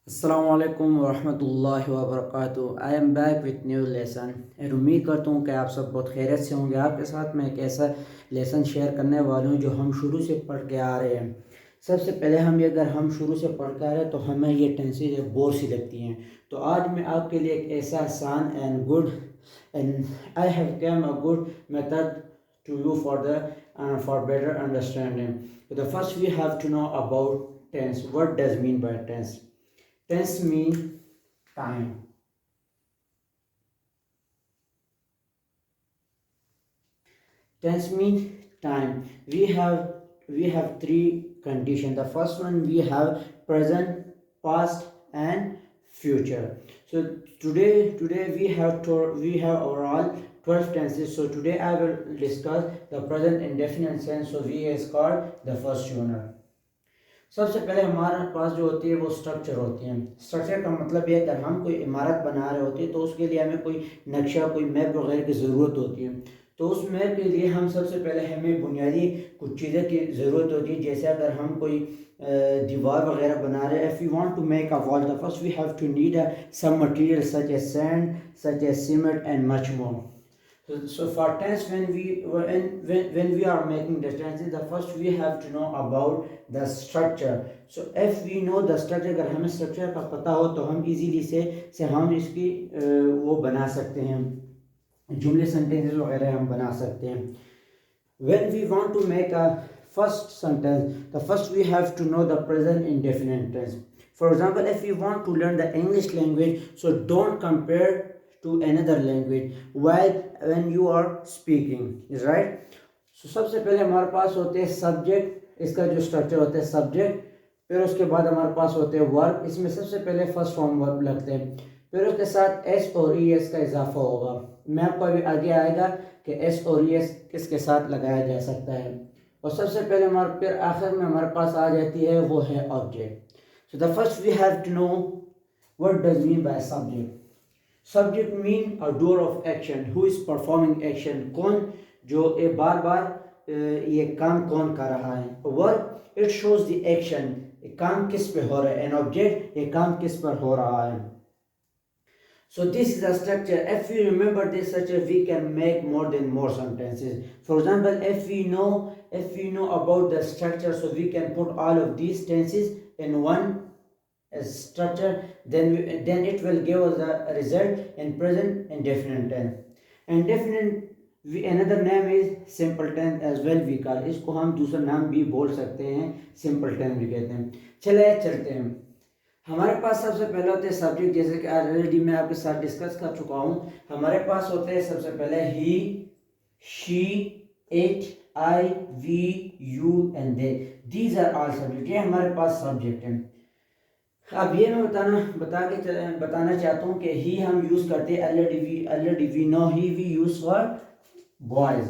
अस्सलाम वालेकुम वरहमतुल्लाहि वबरकातुहू। I am back with new lesson and उम्मीद करता हूँ कि आप सब बहुत खैरियत से होंगे। आपके साथ मैं एक ऐसा लेसन शेयर करने वाला हूँ जो हम शुरू से पढ़ के आ रहे हैं। सबसे पहले अगर हम शुरू से पढ़ के आ रहे हैं तो हमें ये टेंसेज बोर सी लगती हैं। तो आज मैं आपके लिए एक ऐसा आसान and good and I have came a good method to you for better understanding. The first we have to know about tense. What does mean by tense? Tense mean time. Tense mean time. We have three conditions. The first one we have present, past, and future. So today we have overall 12 tenses. So today I will discuss the present indefinite tense. So we is called the first unit. सबसे पहले हमारे पास जो होती है वो structure होती है। Structure का मतलब ये अगर हम कोई इमारत बना रहे होते हैं तो उसके लिए हमें कोई नक्शा, कोई मैप वगैरह की ज़रूरत होती है। तो उस मैप के लिए हम सबसे पहले हमें बुनियादी कुछ चीज़ें की ज़रूरत होती है। जैसे अगर हम कोई दीवार वगैरह बना रहे हैं, if you want to make a wall, the first we have to need some material such as sand, such as cement and much more. So for tense, when we are making the tenses, the first we have to know about the structure. So if we know the structure, अगर हमें structure का पता हो तो हम easily से हम इसकी वो बना सकते हैं, जुमले sentences वगैरह हम बना सकते हैं. When we want to make a first sentence, the first we have to know the present indefinite tense. For example, if we want to learn the English language, so don't compare to another language while when you are speaking, is right? So सबसे पहले हमारे पास होते हैं subject, इसका जो structure होता है subject, फिर उसके बाद हमारे पास होते हैं वर्ब. इसमें सबसे पहले फर्स्ट फॉर्म वर्ब लगते हैं, फिर उसके साथ एस और ई एस का इजाफा होगा. मैं आपको अभी आगे आएगा कि एस और ई एस किसके साथ लगाया जा सकता है. और सबसे पहले हमारे फिर आखिर में हमारे पास आ जाती है वो है object. So the first we have to know what does mean by subject. Subject mean a doer of action, who is performing action, कौन जो ये बार बार ये काम कौन कर रहा है. Verb it shows the action, काम किस पे हो रहा है. एन ऑब्जेक्ट, ये काम किस पर हो रहा है. So this is the structure. If we remember this structure, we can make more sentences. For example, if we know about the structure, so we can put all of these tenses in one structure. Then it will give us the result in present indefinite tense. Indefinite another name is simple tense as well we call. इसको हम दूसरा नाम भी बोल सकते हैं, simple tense भी कहते हैं. चलते हैं. हमारे पास सबसे पहले होते हैं सब्जेक्ट, जैसे कि ऑलरेडी मैं आपके साथ डिस्कस कर चुका हूँ. हमारे पास होते हैं सबसे पहले he, she, it, I, we, you and they. These are all subject. ये हमारे पास सब्जेक्ट हैं. अब ये मैं बताना चाहता हूँ कि ही हम यूज़ करते हैं already we know he we use for boys,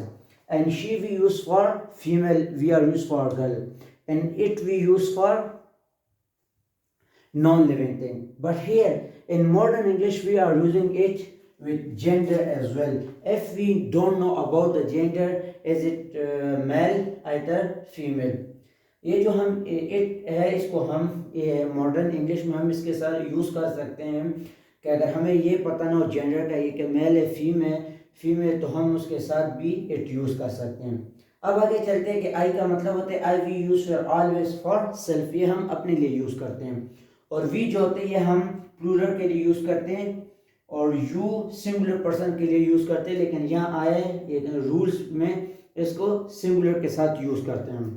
and she we use for female, we are use for girl, and it we use for non-living thing. But here in modern English we are using it with gender as well. If we don't know about the gender, is it male, either female. ये जो हम it है, इसको हम modern English में हम इसके साथ यूज़ कर सकते हैं कि अगर हमें ये पता ना हो जेंडर का, ये कि मेल है फीमेल, तो हम उसके साथ भी इट यूज़ कर सकते हैं. अब आगे चलते हैं कि आई का मतलब होता है I we use for always for self, ये हम अपने लिए यूज़ करते हैं. और वी जो होते हैं ये हम प्लूरल के लिए यूज़ करते हैं, और यू सिंगुलर पर्सन के लिए यूज़ करते हैं. लेकिन यहाँ आए ये रूल्स में इसको सिंगुलर के साथ यूज़ करते हैं.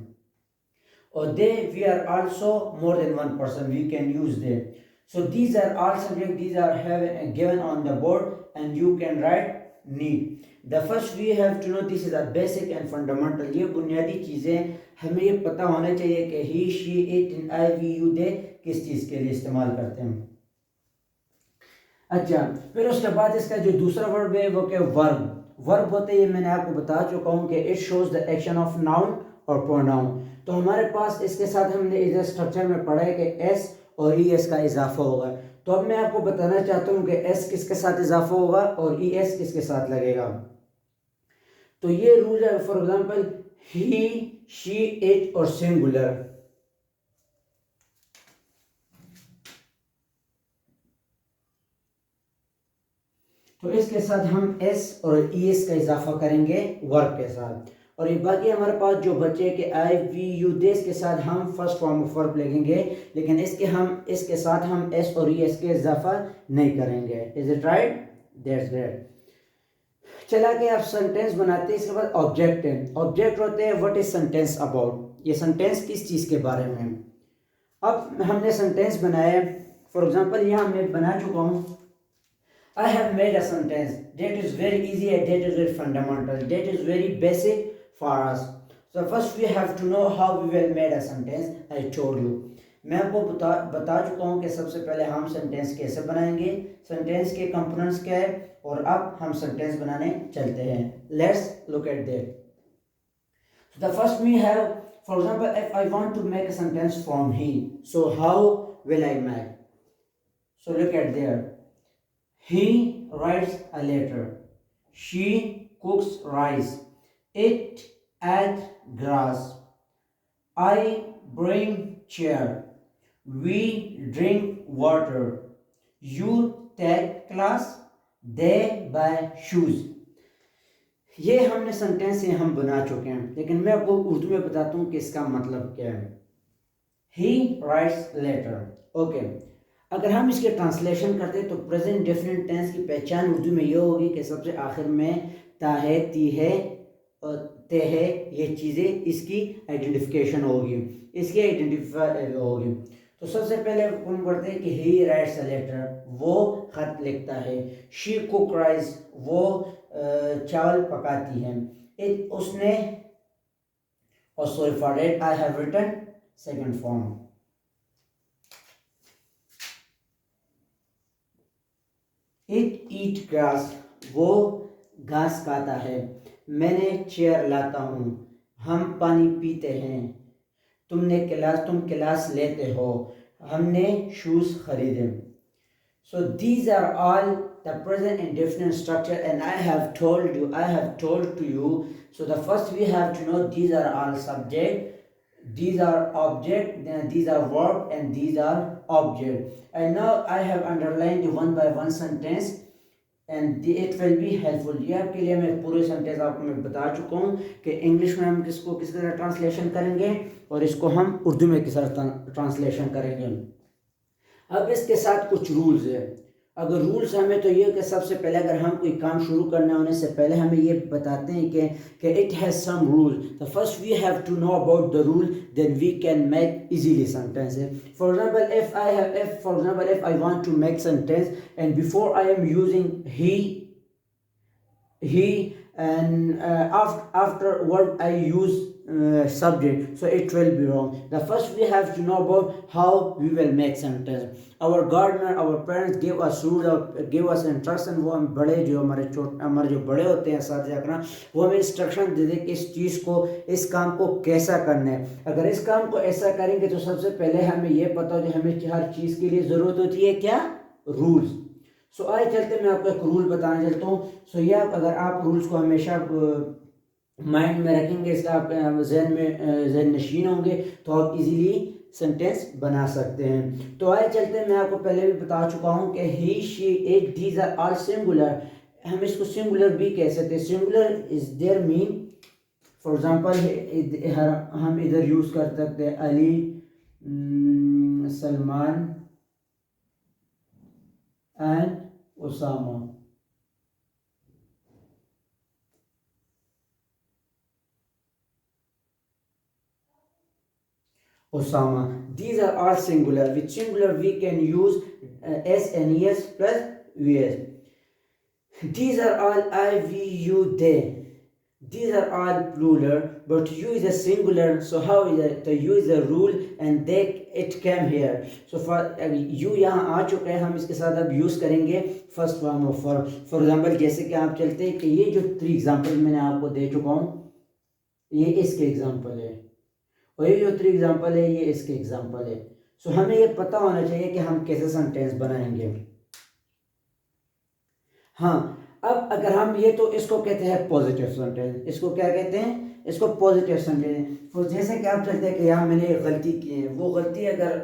और they we are also more than one person, we can use they. So these are all subject, these are given on the board and you can write need. The first we have to know, this is a basic and fundamental. ये बुनियादी चीज़ें हमें ये पता होना चाहिए कि he, she, it and I, we, you, they किस चीज़ के लिए इस्तेमाल करते हैं. अच्छा, फिर उसके बाद इसका जो दूसरा वर्ब है वो क्या, वर्ब होते हैं. मैंने आपको बता चुका हूँ कि it shows the action of noun और प्रोनाउन. तो हमारे पास इसके साथ हमने इधर स्ट्रक्चर में पढ़ा है कि एस और ई एस का इजाफा होगा. तो अब मैं आपको बताना चाहता हूँ कि एस किसके साथ इजाफा होगा और ई एस किसके साथ लगेगा. तो ये रूल है. For example he, she, it और सिंगुलर. तो इसके साथ हम एस और ई एस का इजाफा करेंगे वर्ब के साथ। और ये बाकी हमारे पास जो बचे कि आई वी यू दिस के साथ हम फर्स्ट फॉर्म ऑफ वर्ब लगेंगे, लेकिन इसके साथ हम एस और ई एस के इजाफा नहीं करेंगे। Is it right? That's great. चला के आप सेंटेंस बनाते हैं। इसके बाद ऑब्जेक्ट है। ऑब्जेक्ट होते हैं व्हाट इज सेंटेंस अबाउट, ये सेंटेंस किस चीज़ के बारे में। अब हमने सेंटेंस बनाया, फॉर एग्जांपल यहाँ मैं बना चुका हूँ I have made a sentence that is very easy and that is very fundamental, that is very basic for us. So first we have to know how we will made a sentence. I told you, मैं आपको बता चुका हूँ कि सबसे पहले हम sentence कैसे बनाएंगे, सेंटेंस के कंपोनेंट्स क्या है, और अब हम सेंटेंस बनाने चलते हैं। Let's look at that. So the first we have, for example, if I want to make a sentence from he, so how will I make? So look at there. He writes a letter. She cooks rice. It eats grass. I bring chair. We drink water. You take class. They buy shoes. ये हमने sentence से हम बना चुके हैं, लेकिन मैं आपको उर्दू में बताता हूँ कि इसका मतलब क्या है। He writes letter. Okay. अगर हम इसके ट्रांसलेशन करते हैं तो प्रेजेंट डेफिनेट टेंस की पहचान उर्दू में ये होगी कि सबसे आखिर में ता है, ती है और ते है, ये चीज़ें इसकी आइडेंटिफिकेशन होगी, इसकी आइडेंटिफाई होगी। तो सबसे पहले हम पढ़ते हैं कि ही राइट्स अ लेटर, वो खत लिखता है। शी कुक राइस, वो चावल पकाती है। इट, उसने, और sorry for it I have written second form. It eat grass, वो घास खाता है। मैंने चेयर लाता हूँ, हम पानी पीते हैं। तुम क्लास लेते हो, हमने शूज़ खरीदे। So these are all the present indefinite structure, and I have told to you. So the first we have to know these are all subject, these are object, then these are verb, and these are object. And now I have underlined the one by one sentence, and it will be helpful. ये आपके लिए मैं पूरे sentence आपको मैं बता चुका हूँ कि इंग्लिश में हम किस तरह ट्रांसलेशन करेंगे और इसको हम उर्दू में किस तरह ट्रांसलेशन करेंगे। अब इसके साथ कुछ रूल्स है। अगर रूल्स हमें तो ये कि सबसे पहले अगर हम कोई काम शुरू करने होने से पहले हमें ये बताते हैं कि it has some rule. The first we have to know about the rule, then we can make easily sentences. For example if I want to make sentence and before I am using he and after verb I use subject, so it will be wrong. The first we have to know about how we will make sentence. Our gardener, our parents gave us rule, give us instruction। वो हम बड़े जो हमारे जो बड़े होते हैं साथ जाकर वो हमें इंस्ट्रक्शन दे दे कि इस चीज़ को, इस काम को कैसा करना है। अगर इस काम को ऐसा करेंगे तो सबसे पहले हमें ये पता हो कि हमें हर चीज़ के लिए ज़रूरत होती है क्या, रूल्स। सो आए चलते मैं आपको एक रूल बताने चलता हूँ। सो ये अगर आप रूल्स को हमेशा माइंड में रखेंगे, इसका आप जहन नशीन होंगे तो आप इजीली सेंटेंस बना सकते हैं। तो आए चलते मैं आपको पहले भी बता चुका हूँ कि he, she, it, these are all singular. हम इसको सिंगुलर भी कह सकते हैं। Singular is there mean, for example हम इधर यूज़ कर सकते हैं Ali, Salman and Osama. These are all singular. With singular we can use s and es plus vs. These are all I, we, you, they. These are all plural, but you is a singular. So how is it? The you is a rule, and they, it came here. So for you यहाँ आ चुका है, हम इसके साथ अब use करेंगे first form of verb. For example जैसे कि आप चलते हैं कि ये जो 3 एग्जांपल मैंने आपको दे चुका हूँ, ये इसके एग्जांपल है, और ये जो 3 एग्जांपल है ये इसके एग्जांपल है। सो हमें ये पता होना चाहिए कि हम कैसे सेंटेंस बनाएंगे। हाँ, अब अगर हम ये, तो इसको कहते हैं पॉजिटिव सेंटेंस। इसको क्या कहते हैं? इसको पॉजिटिव सेंटेंस। तो जैसे कि आप चलते हैं कि यहाँ मैंने गलती की है, वो गलती अगर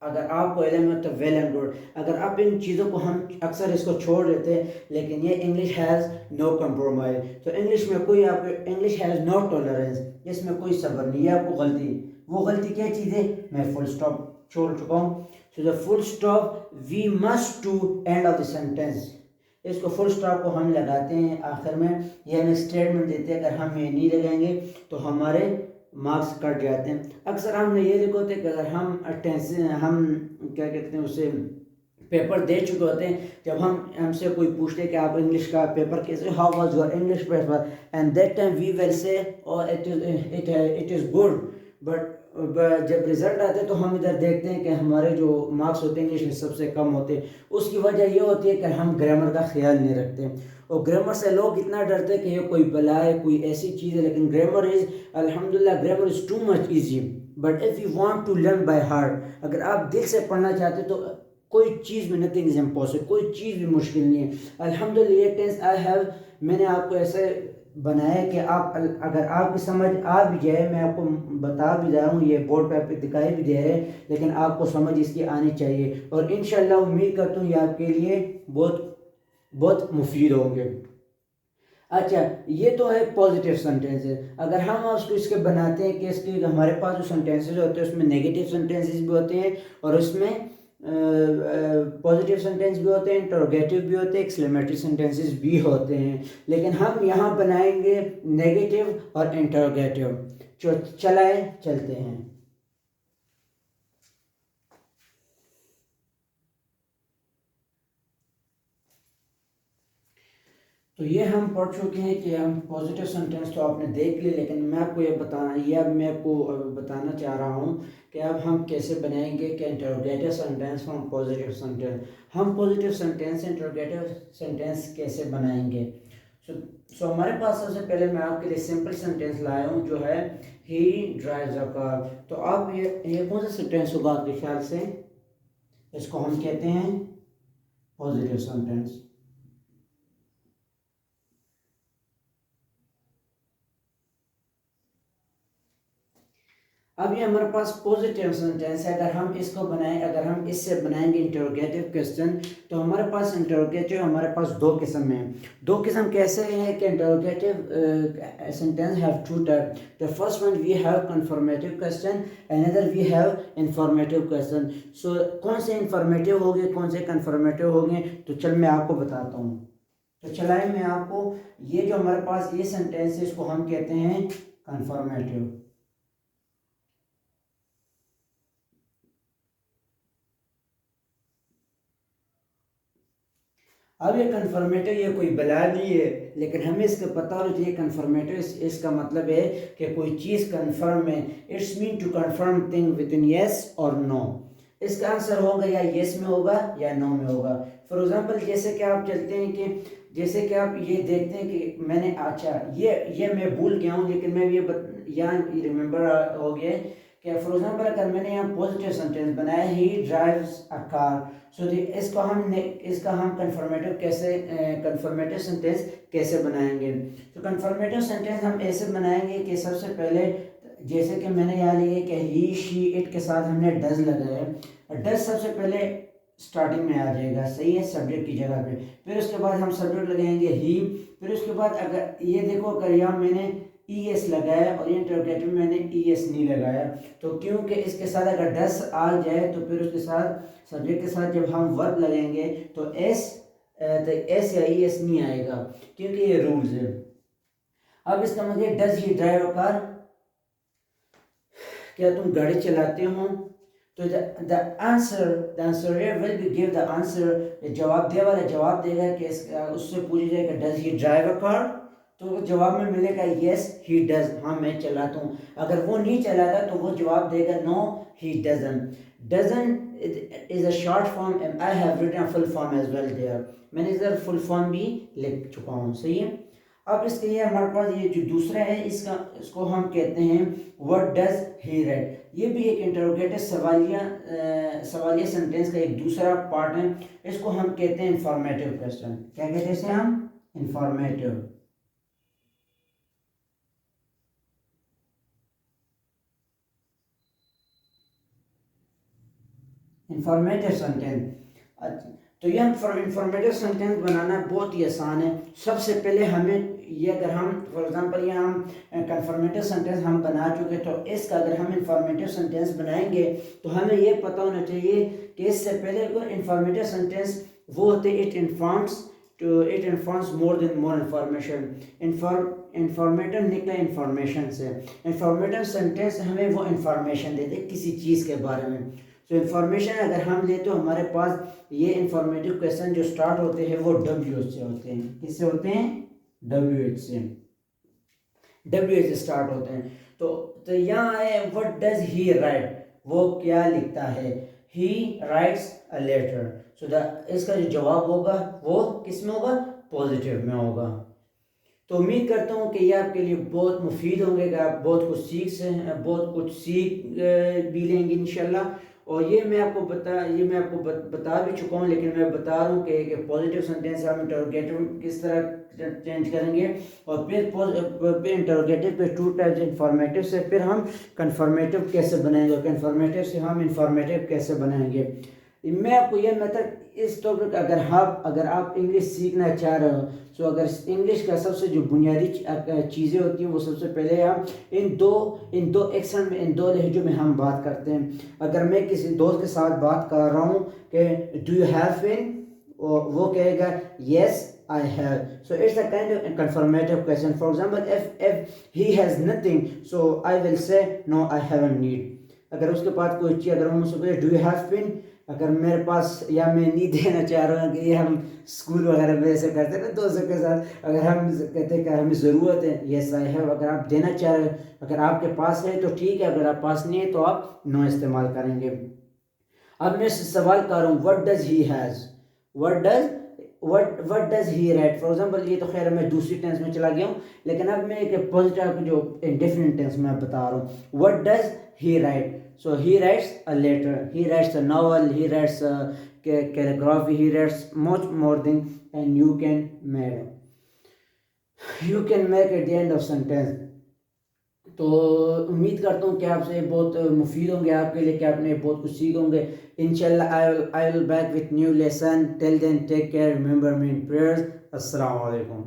अगर आपको इल्म है तो वेल एंड गुड, अगर आप इन चीज़ों को हम अक्सर इसको छोड़ देते हैं, लेकिन ये इंग्लिश हैज़ नो कंप्रोमाइज। तो इंग्लिश में कोई आपको इंग्लिश हैज़ नो टॉलरेंस, इसमें कोई सब्र नहीं है आपको गलती। वो गलती क्या चीज़ है, मैं फुल स्टॉप छोड़ चुका हूँ। So the full stop we must to end of the sentence, इसको फुल स्टॉप को हम लगाते हैं आखिर में, ये हमें स्टेटमेंट देते हैं। अगर हम ये नहीं लगाएंगे तो हमारे मार्क्स कट जाते हैं। अक्सर हमने ये देखा होता है कि अगर हम क्या कहते हैं उसे पेपर दे चुके होते हैं, जब हम हमसे कोई पूछते हैं कि आप इंग्लिश का पेपर कैसे, how was your English paper, and that time we will say it is good, but जब रिजल्ट आते हैं तो हम इधर देखते हैं कि हमारे जो मार्क्स होते हैं इंग्लिश में सबसे कम होते हैं। उसकी वजह ये होती है कि हम ग्रामर का ख्याल नहीं रखते, और ग्रामर से लोग इतना डरते हैं कि ये कोई बला है, कोई ऐसी चीज़ है। लेकिन ग्रामर इज़ अल्हम्दुलिल्लाह grammar is too much easy, but if you want to learn by heart, अगर आप दिल से पढ़ना चाहते तो कोई चीज़ में नथिंग इज इम्पॉसिबल, कोई चीज़ भी मुश्किल नहीं है। अल्हम्दुलिल्लाह ये टेंस आई हैव, मैंने आपको ऐसे बनाया कि आप अगर आपकी समझ आ भी जाए, मैं आपको बता भी रहा हूँ, ये बोर्ड पे आप दिखाई भी दे रहे हैं, लेकिन आपको समझ इसकी आनी चाहिए, और इंशाल्लाह उम्मीद करता हूँ ये आपके लिए बहुत बहुत मुफीद होंगे। अच्छा, ये तो है पॉजिटिव सेंटेंसेस। अगर हम उसको इसके बनाते हैं कि इसके हमारे पास जो सेंटेंसेस होते हैं उसमें नेगेटिव सेंटेंसेस भी होते हैं, और उसमें पॉजिटिव सेंटेंस भी होते हैं, इंटरोगेटिव भी होते हैं, एक्सक्लेमेटरी सेंटेंसेस भी होते हैं। लेकिन हम यहाँ बनाएंगे नेगेटिव और इंटरोगेटिव। चलाए चलते हैं। तो ये हम पढ़ चुके हैं कि हम पॉजिटिव सेंटेंस तो आपने देख लिए, लेकिन मैं आपको बताना चाह रहा हूँ कि अब हम कैसे बनाएंगे कि इंटरोगेटिव सेंटेंस हम पॉजिटिव सेंटेंस, हम पॉजिटिव सेंटेंस इंटरोगेटिव सेंटेंस कैसे बनाएंगे। सो हमारे पास सबसे पहले मैं आपके लिए सिंपल सेंटेंस लाया हूँ जो है ही ड्राइव्स अ कार। तो आप ये कौन सा सेंटेंस होगा आपके ख्याल से, इसको हम कहते हैं पॉजिटिव सेंटेंस। अब ये हमारे पास पॉजिटिव सेंटेंस है। अगर हम इसको बनाएं, अगर हम इससे बनाएंगे इंटरोगेटिव क्वेश्चन, तो हमारे पास इंटरोगेटिव हमारे पास दो किस्म हैं। दो किस्म कैसे हैं कि interrogative sentence have two type. The first one we have confirmative question, another we have informative question. So कौन से इंफॉर्मेटिव हो गए, कौन से कंफर्मेटिव हो गए, तो चल मैं आपको बताता हूँ। तो चलाए मैं आपको, ये जो हमारे पास ये सेंटेंस है इसको हम कहते हैं कंफर्मेटिव। अब ये कन्फर्मेटिव ये कोई बला नहीं है, लेकिन हमें इसका पता होना चाहिए। कन्फर्मेटिव इसका मतलब है कि कोई चीज़ कन्फर्म है। It's mean to confirm thing with in yes और नो। इसका आंसर होगा या येस में होगा या नो में होगा। फॉर एग्जांपल जैसे कि आप चलते हैं कि जैसे कि आप ये देखते हैं कि मैंने, अच्छा ये मैं भूल गया हूँ, लेकिन मैं ये यहाँ रिमेंबर हो गया है कि फॉर एग्जांपल अगर मैंने यहाँ पॉजिटिव सेंटेंस बनाया ही ड्राइव्स अ कार। सो इसका हम कंफर्मेटिव कैसे, कंफर्मेटिव सेंटेंस कैसे बनाएंगे। तो कंफर्मेटिव सेंटेंस हम ऐसे बनाएंगे कि सबसे पहले जैसे कि मैंने यहाँ लिया कि ही शी इट के साथ हमने डज लगाया। डज सबसे पहले स्टार्टिंग में आ जाएगा, सही है, सब्जेक्ट की जगह पे। फिर उसके बाद हम सब्जेक्ट लगाएंगे ही। फिर उसके बाद अगर ये देखो, अगर यहाँ मैंने ई एस लगाया और इंटरोगेटिव में मैंने ई एस नहीं लगाया, तो क्योंकि इसके साथ अगर डस आ जाए तो फिर उसके साथ सब्जेक्ट के साथ जब हम वर्ब लगेंगे तो एस या ई एस नहीं आएगा, क्योंकि ये रूल्स है। अब इसका मतलब does he drive a car, क्या तुम गाड़ी चलाते हो। तो the answer will be give the answer, जवाब दे वाला जवाब देगा कि उससे पूछा जाएगा does he drive a car, तो जवाब में मिलेगा यस ही डज, हाँ मैं चलाता हूँ। अगर वो नहीं चलाता तो वो जवाब देगा no he doesn't. Doesn't is a short form and I have written full form as well there, मैंने इधर फुल फॉर्म भी लिख चुका हूँ, सही है। अब इसके लिए हमारे पास ये जो दूसरा है इसको हम कहते हैं व्हाट डज ही रेड। ये भी एक इंटरोगेटिव सवालिया सेंटेंस का एक दूसरा पार्ट है। इसको हम कहते हैं इंफॉर्मेटिव क्वेश्चन। क्या कहते हैं इसे हम, इंफॉर्मेटिव। Informative sentence. तो ये इंफॉर्मेटिव सेंटेंस बनाना बहुत ही आसान है। सबसे पहले हमें ये, अगर हम फॉर एग्जांपल ये हम कंफर्मेटिव सेंटेंस हम बना चुके, तो इसका अगर हम इंफॉर्मेटिव सेंटेंस बनाएंगे तो हमें ये पता होना चाहिए कि इससे पहले इंफॉर्मेटिव सेंटेंस वो होते it informs more than more information. Informative निकला इंफॉर्मेशन से। इंफॉर्मेटिव सेंटेंस हमें वो इंफॉर्मेशन देते किसी चीज़ के बारे में। तो इंफॉर्मेशन अगर हम ले तो हमारे पास ये इंफॉर्मेटिव क्वेश्चन जो स्टार्ट होते हैं वो डब्ल्यू से होते हैं। किससे होते हैं? डब्ल्यू से। डब्ल्यू से स्टार्ट होते हैं। तो यहाँ है व्हाट डज ही राइट, वो क्या लिखता है? ही राइट्स अ लेटर। सो इसका जो जवाब होगा वो किस में होगा? पॉजिटिव में होगा। तो उम्मीद करता हूँ कि ये आपके लिए बहुत मुफीद होंगे, कि आप बहुत कुछ सीख भी लेंगे इंशाल्लाह। और ये मैं आपको बता भी चुका हूँ, लेकिन मैं बता रहा हूँ कि पॉजिटिव सेंटेंस हम इंटरोगेटिव किस तरह चेंज करेंगे, और फिर इंटरोगेटिव पे टू टाइप्स, इंफॉर्मेटिव से फिर हम कन्फर्मेटिव कैसे बनाएंगे, और कन्फर्मेटिव से हम इंफॉर्मेटिव कैसे बनाएंगे। मैं आपको ये मेथड इस टॉपिक, अगर आप इंग्लिश सीखना चाह रहे हो, तो अगर इंग्लिश का सबसे जो बुनियादी चीज़ें होती हैं वो सबसे पहले हम इन दो एक्शन में, इन दो लहजों में हम बात करते हैं। अगर मैं किसी दोस्त के साथ बात कर रहा हूँ कि डू यू हैव पेन, वो कहेगा yes I have. So it's a kind of confirmative question. For example, if he has nothing, so I will say no, I have a need. अगर उसके पास कोई चीज़, अगर हम उसको कहें डू यू हैव पेन, अगर मेरे पास, या मैं नहीं देना चाह रहा हूँ, कि ये हम स्कूल वगैरह में ऐसे करते हैं ना दोस्तों के साथ, अगर हम कहते हैं कि हमें ज़रूरत है, येस आई हैव। अगर आप देना चाह रहे हो, अगर आपके पास है तो ठीक है, अगर आप पास नहीं है तो आप नो इस्तेमाल करेंगे। अब मैं सवाल कर रहा हूँ what does he has, what does he right. For example ये तो खैर मैं दूसरी टेंस में चला गया हूँ, लेकिन अब मैं एक पॉजिटिव जो इंडेफिनिट टेंस में बता रहा हूँ। What does he right, so he writes a letter, he writes a novel, he writes a calligraphy, he writes much more things, and you can make at the end of sentence. तो उम्मीद करता हूँ कि आपसे बहुत मुफीद होंगे आपके लिए, कि आपने बहुत कुछ सीखे होंगे। इंशाल्लाह I will back with new lesson. Till then, take care, remember me in prayers. अस्सलाम वालेकुम।